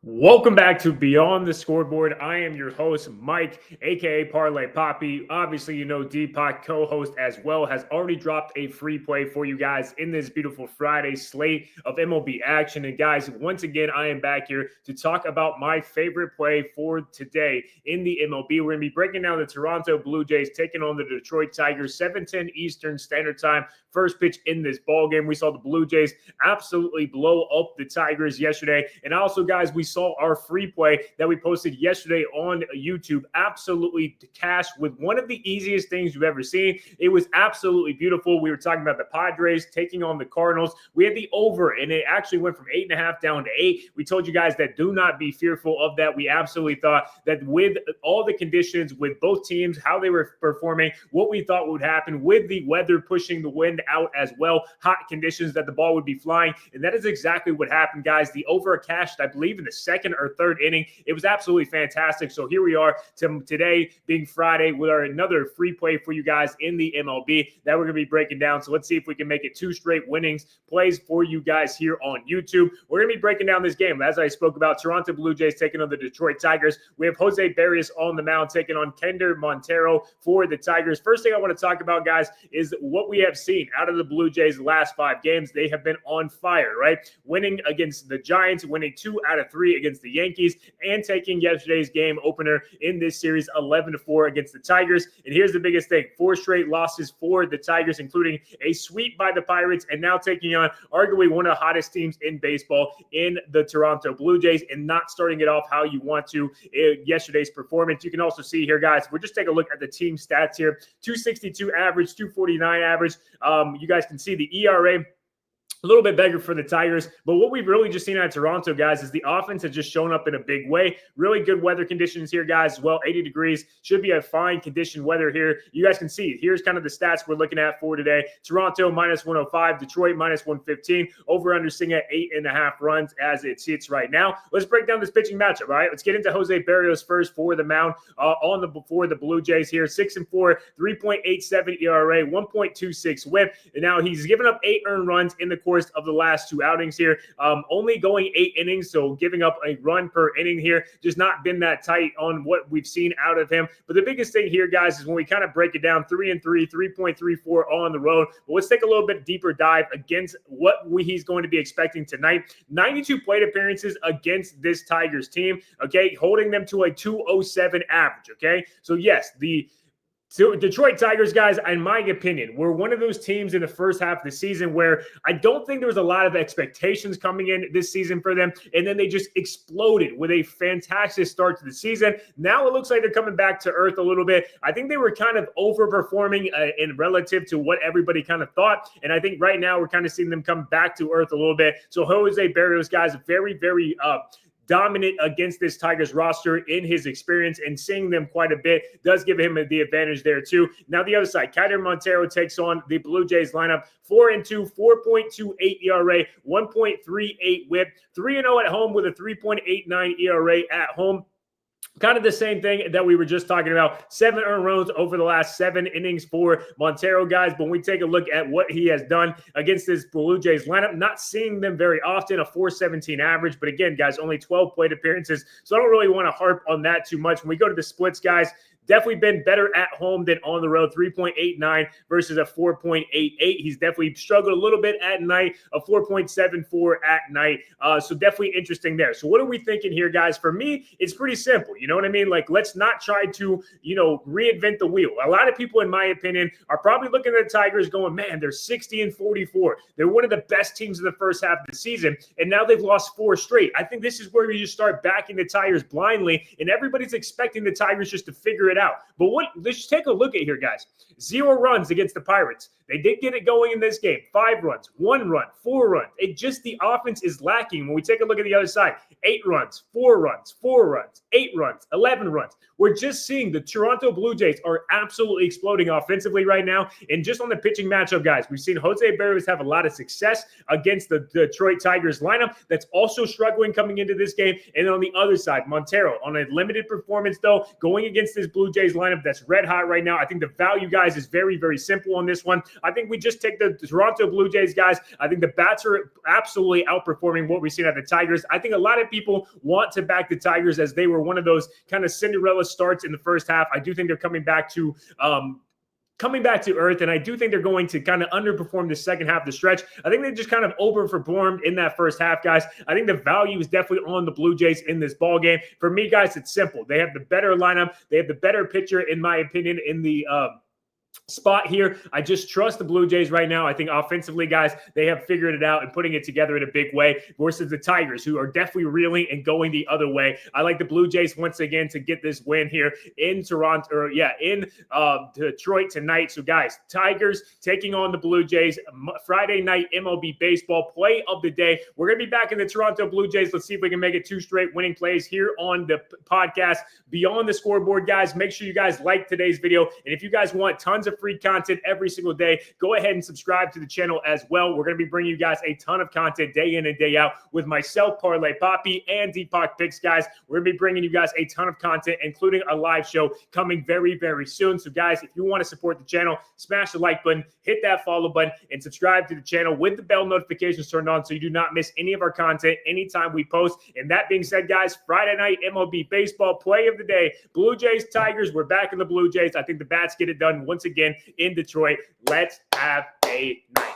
Welcome back to Beyond the Scoreboard. I am your host, Mike, aka Parlay Poppy. Obviously, you know Deepak, co-host as well, has already dropped a free play for you guys in this beautiful Friday slate of MLB action. And guys, once again, I am back here to talk about my favorite play for today in the MLB. We're going to be breaking down the Toronto Blue Jays taking on the Detroit Tigers, 7:10 Eastern Standard Time. First pitch in this ball game. We saw the Blue Jays absolutely blow up the Tigers yesterday. And also, guys, we saw our free play that we posted yesterday on YouTube absolutely cash with one of the easiest things you've ever seen. It was absolutely beautiful. We were talking about the Padres taking on the Cardinals. We had the over, and it actually went from 8.5 down to 8. We told you guys that do not be fearful of that. We absolutely thought that with all the conditions, with both teams, how they were performing, what we thought would happen with the weather pushing the wind out as well, hot conditions, that the ball would be flying. And that is exactly what happened, guys. The over cashed, I believe, in the second or third inning. It was absolutely fantastic. So here we are today being Friday with another free play for you guys in the MLB that we're going to be breaking down. So let's see if we can make it 2 straight winnings plays for you guys here on YouTube. We're going to be breaking down this game. As I spoke about, Toronto Blue Jays taking on the Detroit Tigers. We have Jose Barrios on the mound taking on Kender Montero for the Tigers. First thing I want to talk about, guys, is what we have seen out of the Blue Jays the last 5 games. They have been on fire, right? Winning against the Giants, winning 2 out of 3 against the Yankees, and taking yesterday's game opener in this series 11-4 against the Tigers. And here's the biggest thing: 4 straight losses for the Tigers, including a sweep by the Pirates, and now taking on arguably one of the hottest teams in baseball in the Toronto Blue Jays, and not starting it off how you want to yesterday's performance. You can also see here, guys, we'll just take a look at the team stats here. 262 average, 249 average. You guys can see the ERA a little bit better for the Tigers. But what we've really just seen out of Toronto, guys, is the offense has just shown up in a big way. Really good weather conditions here, guys, as well. 80 degrees. Should be a fine condition weather here. You guys can see, here's kind of the stats we're looking at for today. Toronto minus 105, Detroit minus 115. Over-under sitting at 8.5 runs as it sits right now. Let's break down this pitching matchup, all right? Let's get into Jose Barrios first for the mound for the Blue Jays here. 6-4, 3.87 ERA, 1.26 whip. And now he's given up 8 earned runs in the course of the last 2 outings here, only going 8 innings, so giving up a run per inning here. Just not been that tight on what we've seen out of him. But the biggest thing here, guys, is when we kind of break it down, 3-3, 3.34 on the road. But let's take a little bit deeper dive against what he's going to be expecting tonight. 92 plate appearances against this Tigers team, okay, holding them to a 207 average, okay? So yes, the Detroit Tigers, guys, in my opinion, were one of those teams in the first half of the season where I don't think there was a lot of expectations coming in this season for them, and then they just exploded with a fantastic start to the season. Now it looks like they're coming back to earth a little bit. I think they were kind of overperforming in relative to what everybody kind of thought, and I think right now we're kind of seeing them come back to earth a little bit. So Jose Barrios, guys, very, very dominant against this Tigers roster in his experience, and seeing them quite a bit does give him the advantage there too. Now the other side, Kender Montero takes on the Blue Jays lineup. 4-2, 4.28 ERA, 1.38 whip, 3-0 at home with a 3.89 ERA at home. Kind of the same thing that we were just talking about. 7 earned runs over the last 7 innings for Montero, guys. But when we take a look at what he has done against this Blue Jays lineup, not seeing them very often, a 4.17 average. But again, guys, only 12 plate appearances. So I don't really want to harp on that too much. When we go to the splits, guys, definitely been better at home than on the road. 3.89 versus a 4.88. He's definitely struggled a little bit at night, a 4.74 at night. So definitely interesting there. So what are we thinking here, guys? For me, it's pretty simple. You know what I mean? Like, let's not try to, reinvent the wheel. A lot of people, in my opinion, are probably looking at the Tigers going, man, they're 60-44. They're one of the best teams in the first half of the season, and now they've lost 4 straight. I think this is where you just start backing the Tigers blindly, and everybody's expecting the Tigers just to figure it out. But let's take a look at here, guys. 0 runs against the Pirates. They did get it going in this game. 5 runs, 1 run, 4 runs. The offense is lacking. When we take a look at the other side, 8 runs, 4 runs, 4 runs, 8 runs, 11 runs. We're just seeing the Toronto Blue Jays are absolutely exploding offensively right now. And just on the pitching matchup, guys, we've seen Jose Barrios have a lot of success against the Detroit Tigers lineup that's also struggling coming into this game. And on the other side, Montero on a limited performance, though, going against this Blue Blue Jays lineup that's red hot right now. I think the value, guys, is very, very simple on this one. I think we just take the Toronto Blue Jays, guys. I think the bats are absolutely outperforming what we've seen at the Tigers. I think a lot of people want to back the Tigers as they were one of those kind of Cinderella starts in the first half. I do think they're coming back to earth, and I do think they're going to kind of underperform the second half of the stretch. I think they just kind of overperformed in that first half, guys. I think the value is definitely on the Blue Jays in this ball game. For me, guys, it's simple. They have the better lineup. They have the better pitcher, in my opinion, in the spot here. I just trust the Blue Jays right now. I think offensively, guys, they have figured it out and putting it together in a big way versus the Tigers, who are definitely reeling and going the other way. I like the Blue Jays once again to get this win here in Toronto, or in Detroit tonight. So, guys, Tigers taking on the Blue Jays. Friday night MLB baseball play of the day. We're going to be back in the Toronto Blue Jays. Let's see if we can make it 2 straight winning plays here on the podcast Beyond the Scoreboard, guys. Make sure you guys like today's video, and if you guys want tons of free content every single day, go ahead and subscribe to the channel as well. We're going to be bringing you guys a ton of content day in and day out with myself, Parlay Poppy, and Deepak Picks, guys. We're going to be bringing you guys a ton of content, including a live show coming very, very soon. So, guys, if you want to support the channel, smash the like button, hit that follow button, and subscribe to the channel with the bell notifications turned on so you do not miss any of our content anytime we post. And that being said, guys, Friday night MLB baseball play of the day, Blue Jays, Tigers. We're back in the Blue Jays. I think the bats get it done once again in Detroit. Let's have a night.